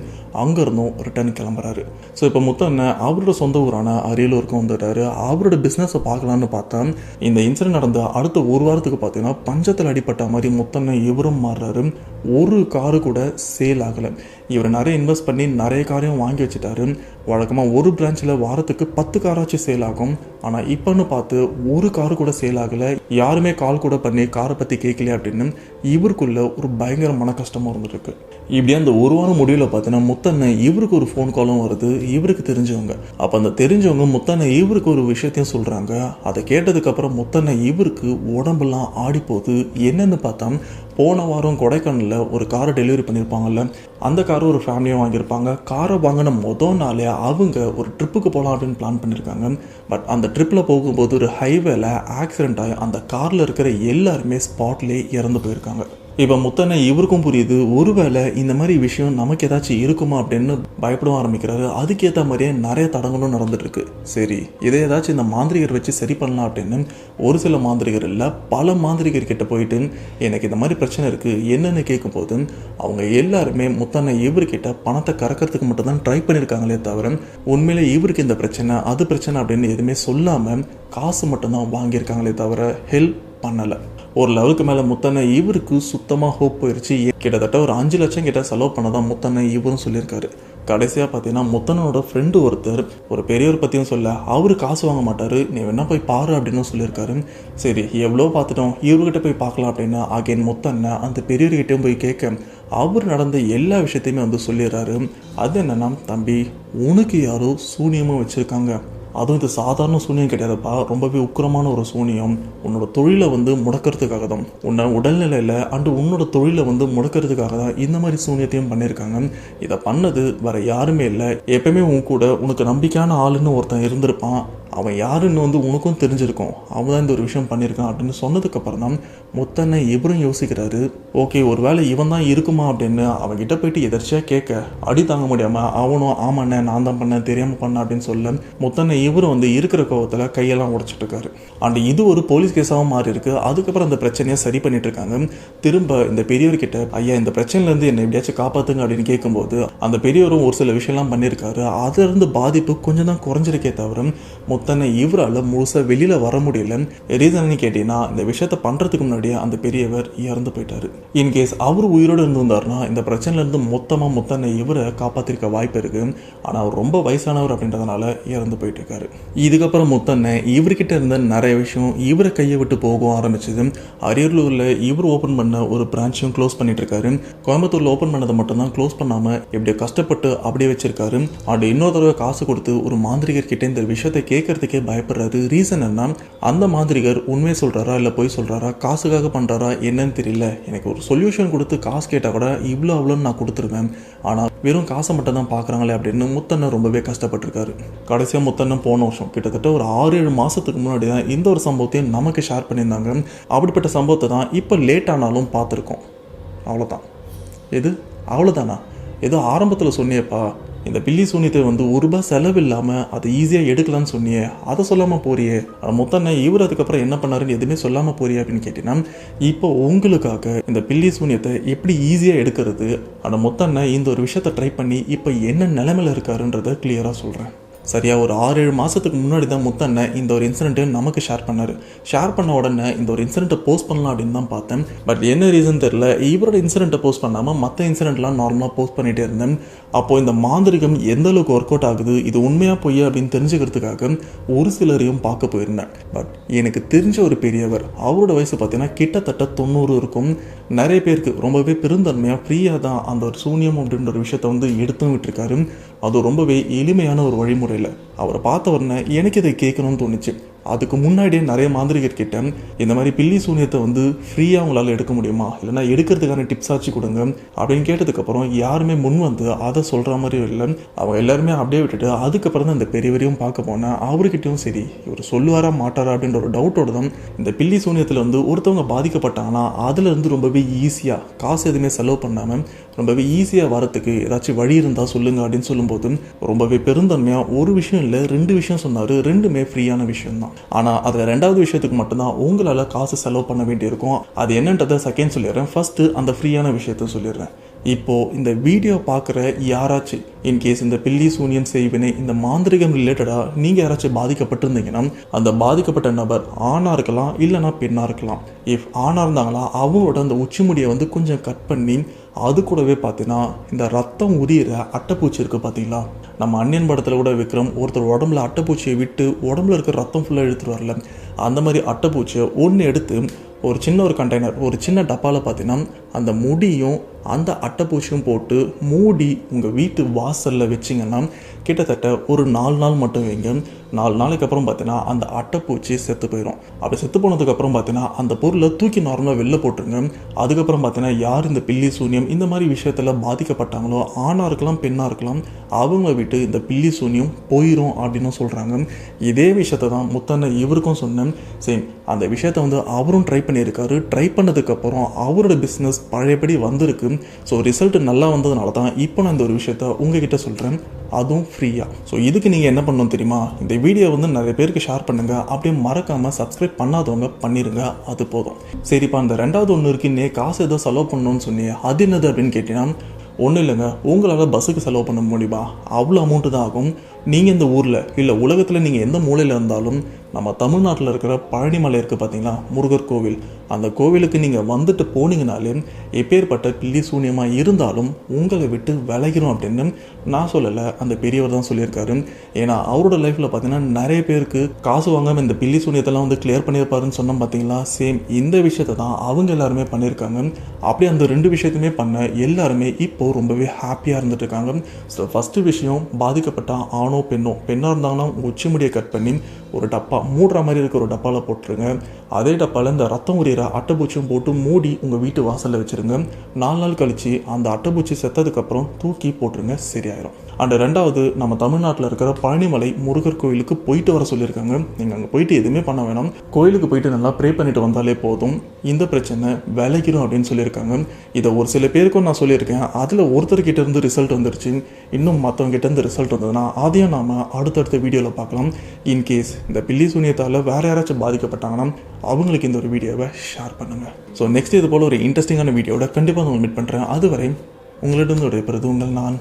அங்கேருந்தும் ரிட்டர்ன் கிளம்புறாரு. ஸோ இப்போ முத்தண்ணன் அவரோட சொந்த ஊரான அரியலூருக்கு வந்துட்டாரு. அவரோட பிஸ்னஸை பார்க்கலான்னு பார்த்தா இந்த இன்சிடென்ட் நடந்த அடுத்த ஒரு வாரத்துக்கு பார்த்தீங்கன்னா பஞ்சத்தில் அடிப்பட்ட மாதிரி முத்தண்ணன் இவரும் மாறுறாரு. ஒரு காரு கூட சேல் ஆகலை. இவர் நிறைய இன்வெஸ்ட் பண்ணி நிறைய காரையும் வாங்கி வச்சுட்டாரு. வழக்கமாக ஒரு பிரான்ச்சில் வாரத்துக்கு 10 காராச்சும் சேல் ஆகும். ஆனால் இப்போன்னு பார்த்து ஒரு காரு கூட சேல் ஆகலை. யாருமே கால் கூட பண்ணி காரை பற்றி கேட்கல அப்படின்னு இவருக்குள்ள ஒரு பயங்கர மன கஷ்டமாக இருந்துருக்கு. இப்படியே அந்த ஒரு வாரம் முடிவில் பார்த்தீங்கன்னா முத்தண்ணன் இவருக்கு ஒரு ஃபோன் காலும் வருது, இவருக்கு தெரிஞ்சவங்க. அப்போ அந்த தெரிஞ்சவங்க முத்தண்ணன் இவருக்கு ஒரு விஷயத்தையும் சொல்கிறாங்க. அதை கேட்டதுக்கப்புறம் முத்தண்ணன் இவருக்கு உடம்பெல்லாம் ஆடி போகுது. என்னென்னு பார்த்தா போன வாரம் கொடைக்கானலில் ஒரு காரை டெலிவரி பண்ணியிருப்பாங்கல்ல, அந்த காரை ஒரு ஃபேமிலியும் வாங்கியிருப்பாங்க. காரை வாங்கின மொதல் நாளே அவங்க ஒரு ட்ரிப்புக்கு போகலாம் அப்படின்னு பிளான் பண்ணியிருக்காங்க. பட் அந்த ட்ரிப்பில் போகும்போது ஒரு ஹைவேல ஆக்சிடென்ட் ஆகி அந்த காரில் இருக்கிற எல்லாருமே ஸ்பாட்லேயே இறந்து போயிருக்காங்க. இப்போ முத்தண்ண இவருக்கும் புரியுது, ஒருவேளை இந்த மாதிரி விஷயம் நமக்கு ஏதாச்சும் இருக்குமா அப்படின்னு பயப்பட ஆரம்பிக்கிறாரு. அதுக்கேற்ற மாதிரியே நிறைய தடங்களும் நடந்துட்டுருக்கு. சரி, இதை ஏதாச்சும் இந்த மாந்திரிகர் வச்சு சரி பண்ணலாம் அப்படின்னு ஒரு சில மாந்திரிகர் இல்லை, பல மாந்திரிகர் கிட்ட போயிட்டு எனக்கு இந்த மாதிரி பிரச்சனை இருக்குது என்னென்னு கேட்கும்போது அவங்க எல்லாருமே முத்தண்ண இவர்கிட்ட பணத்தை கறக்கிறதுக்கு மட்டும்தான் ட்ரை பண்ணியிருக்காங்களே தவிர உண்மையிலே இவருக்கு இந்த பிரச்சனை அது பிரச்சனை அப்படின்னு எதுவுமே சொல்லாமல் காசு மட்டும்தான் வாங்கியிருக்காங்களே தவிர ஹெல்ப் பண்ணலை. ஒரு லெவலுக்கு மேலே முத்தண்ண இவருக்கு சுத்தமாக ஹோப் போயிடுச்சு. கிட்டத்தட்ட ஒரு 5 லட்சம் கிட்ட செலவு பண்ணதான் முத்தண்ண இவரும் சொல்லியிருக்காரு. கடைசியாக பார்த்தீங்கன்னா முத்தனோட ஃப்ரெண்டு ஒருத்தர் ஒரு பெரியவர் பற்றியும் சொல்ல, அவர் காசு வாங்க மாட்டார், நீ வேணா போய் பாரு அப்படின்னு சொல்லியிருக்காரு. சரி, எவ்வளோ பார்த்துட்டோம், இவர்கிட்ட போய் பார்க்கலாம் அப்படின்னா அகைன் முத்தண்ண அந்த பெரியவர்கிட்டையும் போய் கேட்க அவர் நடந்த எல்லா விஷயத்தையுமே வந்து சொல்லிடுறாரு. அது என்னன்னா, தம்பி உனக்கு யாரோ சூனியமும் வச்சுருக்காங்க, அதுவும் இது சாதாரண சூனியம் கிடையாதுப்பா, ரொம்பவே உக்கிரமான ஒரு சூனியம். உன்னோட தொழிலை வந்து முடக்கிறதுக்காக தான், உன்னை உடல்நிலையில் அண்டு உன்னோட தொழிலை வந்து முடக்கிறதுக்காக தான் இந்த மாதிரி சூனியத்தையும் பண்ணியிருக்காங்க. இதை பண்ணது வேறு யாருமே இல்லை, எப்பயுமே உன் கூட உனக்கு நம்பிக்கையான ஆளுன்னு ஒருத்தன் இருந்திருப்பான், அவன் யாருன்னு வந்து உனக்கும் தெரிஞ்சிருக்கும், அவன் தான் இந்த ஒரு விஷயம் பண்ணியிருக்கான் அப்படின்னு சொன்னதுக்கப்புறம் தான் முத்தண்ண இவரும் யோசிக்கிறாரு. ஓகே, ஒரு வேளை இவன் தான் இருக்குமா அப்படின்னு அவன்கிட்ட போயிட்டு எதர்ச்சியாக கேட்க அடி தாங்க முடியாமல் அவனும் ஆமாண்ணே நான் தான் பண்ணேன் தெரியாமல் பண்ணேன் அப்படின்னு சொல்ல முத்தண்ண இவரும் வந்து இருக்கிற கோவத்தில் கையெல்லாம் உடைச்சிட்டு இருக்காரு. அண்ட் இது ஒரு போலீஸ் கேஸாகவும் மாறி இருக்கு. அதுக்கப்புறம் அந்த பிரச்சனையை சரி பண்ணிட்டு இருக்காங்க. திரும்ப இந்த பெரியவர்கிட்ட ஐயா இந்த பிரச்சனையிலேருந்து என்னை எப்படியாச்சும் காப்பாற்றுங்க அப்படின்னு கேட்கும்போது அந்த பெரியவரும் ஒரு சில விஷயம்லாம் பண்ணியிருக்காரு. அதிலிருந்து பாதிப்பு கொஞ்சம் தான் குறைஞ்சிருக்கே தவிர முத்தண்ண இவரால் முழுசாக வெளியில் வர முடியல. ரீசன் கேட்டீங்கன்னா இந்த விஷயத்த பண்ணுறதுக்கு முன்னாடியே அந்த பெரியவர் இறந்து போயிட்டாரு. இன்கேஸ் அவர் உயிரோடு இருந்திருந்தாருன்னா இந்த பிரச்சனையிலேருந்து மொத்தமாக முத்தண்ண இவரை காப்பாற்றிருக்க வாய்ப்பு இருக்கு. ஆனால் அவர் ரொம்ப வயசானவர் அப்படின்றதுனால இறந்து போயிட்டு இருக்காரு. இதுக்கப்புறம் முத்தண்ண இவர்கிட்ட இருந்த நிறைய விஷயம் இவரை கையை விட்டு போக ஆரம்பிச்சது. அரியலூரில் இவர் ஓப்பன் பண்ண ஒரு பிரான்ச்சையும் க்ளோஸ் பண்ணிட்டு இருக்காரு. கோயம்புத்தூரில் ஓப்பன் பண்ணதை மட்டும்தான் க்ளோஸ் பண்ணாமல் எப்படியோ கஷ்டப்பட்டு அப்படியே வச்சிருக்காரு. அப்படி இன்னொரு தடவை காசு கொடுத்து ஒரு மாந்திரிகர் கிட்ட இந்த விஷயத்தை கேட்கறதுக்கே பயப்படுறாரு. ரீசன் என்ன, அந்த மாந்திரிகர் உண்மையை சொல்றாரா இல்லை போய் சொல்றாரா, காசுக்காக பண்றாரா என்னன்னு தெரியல, எனக்கு ஒரு சொல்யூஷன் கொடுத்து காசு கேட்டால் கூட இவ்வளோ அவ்வளோன்னு நான் கொடுத்துருவேன், ஆனால் வெறும் காசை மட்டும் தான் பார்க்குறாங்களே அப்படின்னு முத்தண்ண ரொம்பவே கஷ்டப்பட்டிருக்காரு. கடைசியாக முத்தண்ண போன வருஷம் கிட்டத்தட்ட ஒரு 6-7 மாதத்துக்கு முன்னாடி தான் இந்த ஒரு சம்பவத்தையும் நமக்கு ஷேர் பண்ணியிருந்தாங்க. அப்படிப்பட்ட சம்பவத்தை தான் இப்போ லேட் ஆனாலும் பார்த்துருக்கோம். அவ்வளோதான். எது அவ்வளோதானா? ஏதோ ஆரம்பத்தில் சொன்னியப்பா இந்த பில்லி சூனியத்தை வந்து ₹1 செலவு இல்லாமல் அதை ஈஸியாக எடுக்கலான்னு சொன்னியே, அதை சொல்லாமல் போறியே, முத்தண்ண இவர் அதுக்கப்புறம் என்ன பண்ணாருன்னு எதுவுமே சொல்லாமல் போறியே அப்படின்னு கேட்டீங்கன்னா, இப்போ உங்களுக்காக இந்த பில்லி சூனியத்தை எப்படி ஈஸியாக எடுக்கிறது, அந்த முத்தண்ண இந்த ஒரு விஷயத்தை ட்ரை பண்ணி இப்போ என்ன நிலைமையில் இருக்காருன்றதை கிளியராக சொல்கிறேன். சரியா ஒரு 6-7 மாதத்துக்கு முன்னாடி தான் முத்தண்ண இந்த ஒரு இன்சிடென்ட்டை நமக்கு ஷேர் பண்ணார். ஷேர் பண்ண உடனே இந்த ஒரு இன்சிடென்ட்டை போஸ்ட் பண்ணலாம் அப்படின்னு தான் பார்த்தேன். பட் என்ன ரீசன் தெரில, இவரோட இன்சிடென்ட்டை போஸ்ட் பண்ணாமல் மற்ற இன்சிடென்ட்லாம் நார்மலாக போஸ்ட் பண்ணிகிட்டே இருந்தேன். அப்போது இந்த மாந்திரிகம் எந்த அளவுக்கு ஒர்க் அவுட் ஆகுது, இது உண்மையாக போய் அப்படின்னு தெரிஞ்சுக்கிறதுக்காக ஒரு சிலரையும் பார்க்க போயிருந்தேன். பட் எனக்கு தெரிஞ்ச ஒரு பெரியவர், அவரோட வயசு பார்த்தீங்கன்னா கிட்டத்தட்ட 90 இருக்கும். நிறைய பேருக்கு ரொம்பவே பெருந்தன்மையாக ஃப்ரீயாக தான் அந்த ஒரு சூனியம் அப்படின்ற ஒரு விஷயத்தை வந்து எடுத்தும் விட்டுருக்காரு. அது ரொம்பவே எளிமையான ஒரு வழிமுறையில் அவரை பார்த்த உடனே எனக்கு இதை கேட்கணும்னு தோணுச்சு. அதுக்கு முன்னாடியே நிறைய மாந்திரிகர்கிட்ட இந்த மாதிரி பில்லி சூனியத்தை வந்து ஃப்ரீயாக உங்களால் எடுக்க முடியுமா, இல்லைனா எடுக்கிறதுக்கான டிப்ஸ் ஆச்சு கொடுங்க அப்படின்னு கேட்டதுக்கப்புறம் யாருமே முன் வந்து அதை சொல்கிற மாதிரியும் இல்லை. அவங்க எல்லாருமே அப்படியே விட்டுட்டு அதுக்கப்புறம் தான் இந்த பெரியவரையும் பார்க்க போனேன். அவர்கிட்டையும் சரி இவர் சொல்லுவாரா மாட்டாரா அப்படின்ற ஒரு டவுட்டோடு தான் இந்த பில்லி சூனியத்தில் வந்து ஒருத்தவங்க பாதிக்கப்பட்டாங்கன்னா அதுலேருந்து ரொம்பவே ஈஸியாக காசு எதுவுமே செலவு பண்ணாமல் ரொம்பவே ஈஸியாக வரத்துக்கு ஏதாச்சும் வழி இருந்தால் சொல்லுங்கள் அப்படின்னு சொல்லும்போது ரொம்பவே பெருந்தன்மையாக ஒரு விஷயம் இல்லை 2 விஷயம் சொன்னார். 2மே ஃப்ரீயான விஷயம் தான். ஆனால் அதில் 2வது விஷயத்துக்கு மட்டும்தான் உங்களால் காசு செலவு பண்ண வேண்டியிருக்கும். அது என்னன்றதை செகண்ட் சொல்லிடுறேன். ஃபர்ஸ்ட்டு அந்த ஃப்ரீயான விஷயத்த சொல்லிடுறேன். இப்போது இந்த வீடியோ பார்க்குற யாராச்சும் இன்கேஸ் இந்த பில்லி சூனியன் செய்வினை இந்த மாந்திரிகம் ரிலேட்டடாக நீங்கள் யாராச்சும் பாதிக்கப்பட்டிருந்தீங்கன்னா அந்த பாதிக்கப்பட்ட நபர் ஆணாக இருக்கலாம் இல்லைனா பெண்ணாக இருக்கலாம். இஃப் ஆணாக இருந்தாங்களா அவங்களோட அந்த உச்சி முடியை வந்து கொஞ்சம் கட் பண்ணி அது கூடவே பார்த்தீங்கன்னா இந்த ரத்தம் உரியிற அட்டைப்பூச்சி இருக்குது பார்த்தீங்களா, நம்ம அன்னியன் படத்தில் கூட விக்ரம் ஒருத்தர் உடம்புல அட்டைப்பூச்சியை விட்டு உடம்புல இருக்கிற ரத்தம் ஃபுல்லாக எடுத்துகிட்டு வரல, அந்த மாதிரி அட்டைப்பூச்சியை ஒன்று எடுத்து ஒரு சின்ன ஒரு கண்டெய்னர் ஒரு சின்ன டப்பாவில் பார்த்தீங்கன்னா அந்த முடியும் அந்த அட்டைப்பூச்சியும் போட்டு மூடி உங்கள் வீட்டு வாசலில் வச்சிங்கன்னா கிட்டத்தட்ட ஒரு 4 நாள் மட்டும் வைங்க. 4 நாளைக்கு அப்புறம் பார்த்தீங்கன்னா அந்த அட்டைப்பூச்சி செத்து போயிடும். அப்படி செத்து போனதுக்கப்புறம் பார்த்தீங்கன்னா அந்த பொருளை தூக்கி நார்மலாக வெளில போட்டுருங்க. அதுக்கப்புறம் பார்த்தீங்கன்னா யார் இந்த பில்லி சூனியம் இந்த மாதிரி விஷயத்தில் பாதிக்கப்பட்டாங்களோ, ஆணாக இருக்கலாம் பெண்ணாக இருக்கலாம், அவங்க விட்டு இந்த பில்லி சூனியம் போயிடும் அப்படின்னு சொல்கிறாங்க. இதே விஷயத்தை தான் முத்தண்ணன் இவருக்கும் சொன்னேன். சேம் அந்த விஷயத்தை வந்து அவரும் ட்ரை பண்ணியிருக்காரு. ட்ரை பண்ணதுக்கப்புறம் அவரோட பிஸ்னஸ் பழையபடி வந்திருக்கு. ஸோ ரிசல்ட் நல்லா வந்ததுனால தான் இப்போ நான் இந்த ஒரு விஷயத்த உங்ககிட்ட சொல்கிறேன், அதுவும் ஃப்ரீயாக. ஸோ இதுக்கு நீங்கள் என்ன பண்ணணும் தெரியுமா? இந்த வீடியோ வந்து நிறைய பேருக்கு ஷேர் பண்ணுங்கள். அப்படியே மறக்காமல் சப்ஸ்கிரைப் பண்ணாதவங்க பண்ணிடுங்க, அது போதும். சரிப்பா, அந்த ரெண்டாவது ஒன்று இருக்குன்னே காசு ஏதோ செலவு பண்ணணும்னு சொன்னீங்க, அது என்னது அப்படின்னு கேட்டீங்கன்னா, ஒன்றும் இல்லைங்க, உங்களால் பஸ்ஸுக்கு செலவு பண்ண முடியுமா? அவ்வளோ அமௌண்ட்டு தான் ஆகும். நீங்கள் இந்த ஊரில் இல்லை உலகத்தில் நீங்கள் எந்த மூலையில் இருந்தாலும் நம்ம தமிழ்நாட்டில் இருக்கிற பழனிமலை இருக்குது பார்த்தீங்களா, முருகர் கோவில், அந்த கோவிலுக்கு நீங்கள் வந்துட்டு போனீங்கனாலே எப்பேற்பட்ட பில்லி சூன்யமாக இருந்தாலும் உங்களை விட்டு விலகிடும் அப்படின்னு நான் சொல்லலை, அந்த பெரியவர் தான் சொல்லியிருக்காரு. ஏன்னா அவரோட லைஃப்பில் பார்த்தீங்கன்னா நிறைய பேருக்கு காசு வாங்காமல் இந்த பில்லி சூன்யத்தெல்லாம் வந்து கிளியர் பண்ணியிருப்பாருன்னு சொன்னோம் பார்த்தீங்களா. சேம் இந்த விஷயத்தை தான் அவங்க எல்லாருமே பண்ணியிருக்காங்க. அப்படி அந்த 2 விஷயத்தையுமே பண்ண எல்லாருமே இப்போது ரொம்பவே ஹாப்பியாக இருந்துட்டு இருக்காங்க. ஸோ ஃபஸ்ட்டு விஷயம், பாதிக்கப்பட்ட ஆணோ பெண்ணோ, பெண்ணாக இருந்தாங்கன்னா உச்சி முடியை கட் பண்ணி ஒரு டப்பா மூடுற மாதிரி இருக்க ஒரு டப்பாவில் போட்டுருங்க. அதே டப்பாவில் இந்த ரத்தம் உரியிற அட்டைப்பூச்சியும் போட்டு மூடி உங்கள் வீட்டு வாசலில் வச்சுருங்க. 4 நாள் கழித்து அந்த அட்டைப்பூச்சி செத்ததுக்கப்புறம் தூக்கி போட்டுருங்க, சரியாயிடும். அண்ட் ரெண்டாவது, நம்ம தமிழ்நாட்டில் இருக்கிற பழனிமலை முருகர் கோயிலுக்கு போயிட்டு வர சொல்லியிருக்காங்க. நீங்கள் அங்கே போயிட்டு எதுவுமே பண்ண வேணாம், கோயிலுக்கு போயிட்டு நல்லா ப்ரே பண்ணிட்டு வந்தாலே போதும், இந்த பிரச்சனை விலகிடும் அப்படின்னு சொல்லியிருக்காங்க. இதை ஒரு சில பேருக்கும் நான் சொல்லியிருக்கேன். அதில் ஒருத்தர்கிட்ட இருந்து ரிசல்ட் வந்துருச்சு. இன்னும் மற்றவங்கிட்ட இருந்து ரிசல்ட் வந்ததுன்னா அதையும் நாம் அடுத்தடுத்த வீடியோவில் பார்க்கலாம். இன்கேஸ் இந்த பில்லி சூனியத்தால் வேறு யாராச்சும் பாதிக்கப்பட்டாங்கன்னா அவங்களுக்கு இந்த ஒரு வீடியோவை ஷேர் பண்ணுங்கள். ஸோ நெக்ஸ்ட் இது போல் ஒரு இன்ட்ரெஸ்டிங்கான வீடியோட கண்டிப்பாக நான் மீட் பண்ணுறேன். அதுவரை உங்களிடம் விடைபெறுவது உங்கள் நான்